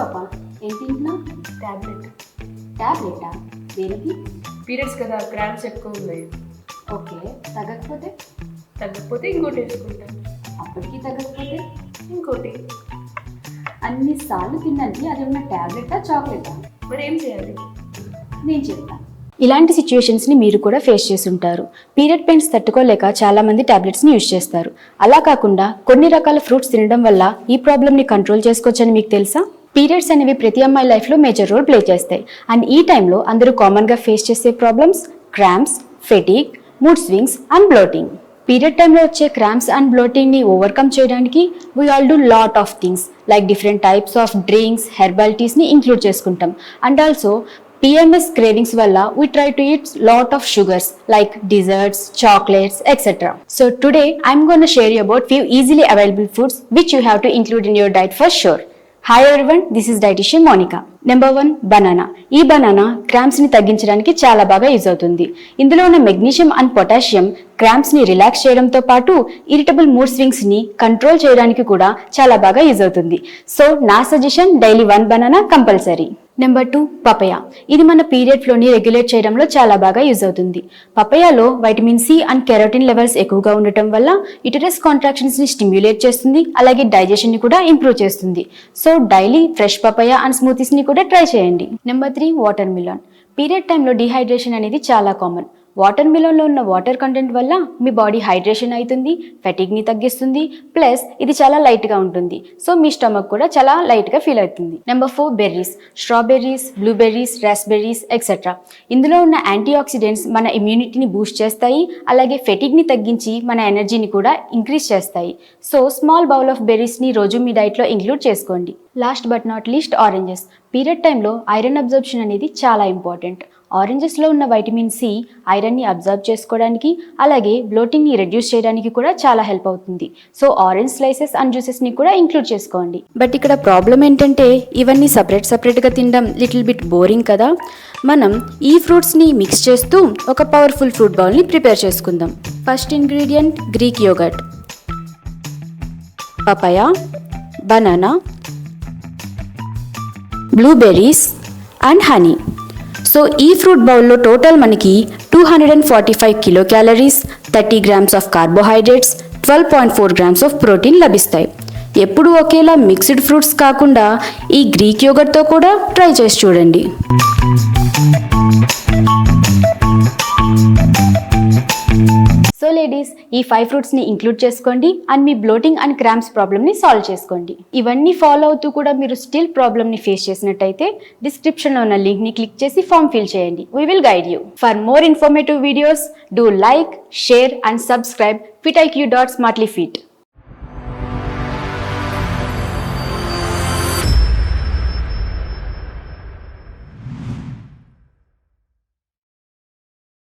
పాపా ఏం తింటున్నావు? టాబ్లెట్. ట్యాబ్లెటా? దేనికి? పీరియడ్స్ కదా, క్రాంప్స్ ఎక్కువ ఉన్నాయి. ఓకే, తగ్గకపోతే? తగ్గకపోతే ఇంకోటి వేసుకుంటాను. అప్పటికి తగ్గకపోతే ఇంకోటి. అన్నిసార్లు తిన్నది అది ఉన్న ట్యాబ్లెటా చాక్లెటా? మరి ఏం చేయాలి? నేను చెప్తాను. ఇలాంటి సిచ్యువేషన్స్ని మీరు కూడా ఫేస్ చేసి ఉంటారు. పీరియడ్ పెయిన్స్ తట్టుకోలేక చాలామంది టాబ్లెట్స్ని యూజ్ చేస్తారు. అలా కాకుండా కొన్ని రకాల ఫ్రూట్స్ తినడం వల్ల ఈ ప్రాబ్లమ్ని కంట్రోల్ చేసుకోవచ్చని మీకు తెలుసా? పీరియడ్స్ అనేవి ప్రతి అమ్మాయి లైఫ్లో మేజర్ రోల్ ప్లే చేస్తాయి. అండ్ ఈ టైంలో అందరూ కామన్గా ఫేస్ చేసే problems cramps, fatigue, mood swings and bloating. Period టైంలో వచ్చే క్రాంప్స్ అండ్ బ్లోటింగ్ని ఓవర్కమ్ చేయడానికి we all do lot of things like different types of drinks, herbal టీస్ని ఇంక్లూడ్ చేసుకుంటాం. And also PMS cravings valla we try to eat lot of sugars like desserts, chocolates, etc. So today I'm going to share you about few easily available foods which you have to include in your diet for sure. Hi everyone, this is dietitian Monica. Number 1, banana. ఈ banana cramps ని తగ్గించడానికి చాలా బాగా use అవుతుంది. ఇందులో ఉన్న magnesium and potassium cramps ని relax చేయడంతో పాటు ఇరిటబుల్ మూడ్ స్వింగ్స్ ని కంట్రోల్ చేయడానికి కూడా చాలా బాగా యూజ్ అవుతుంది. సో నా suggestion daily 1 banana compulsory. Number 2, పపయ. ఇది మన పీరియడ్ ఫ్లోని రెగ్యులేట్ చేయడంలో చాలా బాగా యూజ్ అవుతుంది. పపయాలో vitamin C and carotene levels ఎక్కువగా ఉండటం వల్ల యుటరస్ కాంట్రాక్షన్స్ ని స్టిమ్యులేట్ చేస్తుంది, అలాగే డైజెషన్ ని కూడా ఇంప్రూవ్ చేస్తుంది. So daily fresh papaya and smoothies ని కూడా ట్రై చేయండి. Number 3, watermelon. పీరియడ్ టైంలో డిహైడ్రేషన్ అనేది చాలా కామన్. వాటర్ మిలాన్లో ఉన్న వాటర్ కంటెంట్ వల్ల మీ బాడీ హైడ్రేషన్ అవుతుంది, ఫెటిగ్ని తగ్గిస్తుంది, ప్లస్ ఇది చాలా లైట్గా ఉంటుంది. సో మీ స్టమక్ కూడా చాలా లైట్గా ఫీల్ అవుతుంది. Number 4, berries. Strawberries, blueberries, raspberries etcetera. ఇందులో ఉన్న యాంటీ ఆక్సిడెంట్స్ మన ఇమ్యూనిటీని బూస్ట్ చేస్తాయి, అలాగే ఫెటిగ్ని తగ్గించి మన ఎనర్జీని కూడా ఇంక్రీజ్ చేస్తాయి. సో స్మాల్ బౌల్ ఆఫ్ బెర్రీస్ని రోజు మీ డైట్లో ఇంక్లూడ్ చేసుకోండి. Last but not least, oranges. Period టైంలో ఐరన్ అబ్జర్ప్షన్ అనేది చాలా ఇంపార్టెంట్. ఆరెంజెస్లో ఉన్న వైటమిన్ సి ఐరన్ని అబ్జర్వ్ చేసుకోవడానికి, అలాగే బ్లోటింగ్ని రెడ్యూస్ చేయడానికి కూడా చాలా హెల్ప్ అవుతుంది. సో ఆరెంజ్ స్లైసెస్ అండ్ జ్యూసెస్ని కూడా ఇంక్లూడ్ చేసుకోండి. బట్ ఇక్కడ ప్రాబ్లం ఏంటంటే ఇవన్నీ సపరేట్గా తినడం లిటిల్ బిట్ బోరింగ్ కదా. మనం ఈ ఫ్రూట్స్ని మిక్స్ చేస్తూ ఒక పవర్ఫుల్ ఫ్రూట్ బౌల్ని ప్రిపేర్ చేసుకుందాం. First ingredient Greek yogurt, papaya, banana, blueberries and honey. So ఈ ఫ్రూట్ బౌల్లో టోటల్ మనకి 245 kilo calories, 30 grams of carbohydrates, 12.4 grams of protein లభిస్తాయి. ఎప్పుడు ఒకేలా మిక్స్డ్ ఫ్రూట్స్ కాకుండా ఈ గ్రీక్ యోగర్ట్తో కూడా ట్రై చేసి చూడండి. సో లేడీస్, ఈ 5 ఫ్రూట్స్ని ఇంక్లూడ్ చేసుకోండి and me bloating and cramps ప్రాబ్లమ్ని సాల్వ్ చేసుకోండి. ఇవన్నీ ఫాలో అవుతూ కూడా మీరు స్టిల్ ప్రాబ్లమ్ని ఫేస్ చేసినట్టయితే డిస్క్రిప్షన్లో ఉన్న లింక్ని క్లిక్ చేసి ఫామ్ ఫిల్ చేయండి. We will guide you. For more informative videos do like, share and subscribe FitIQ.SmartlyFit.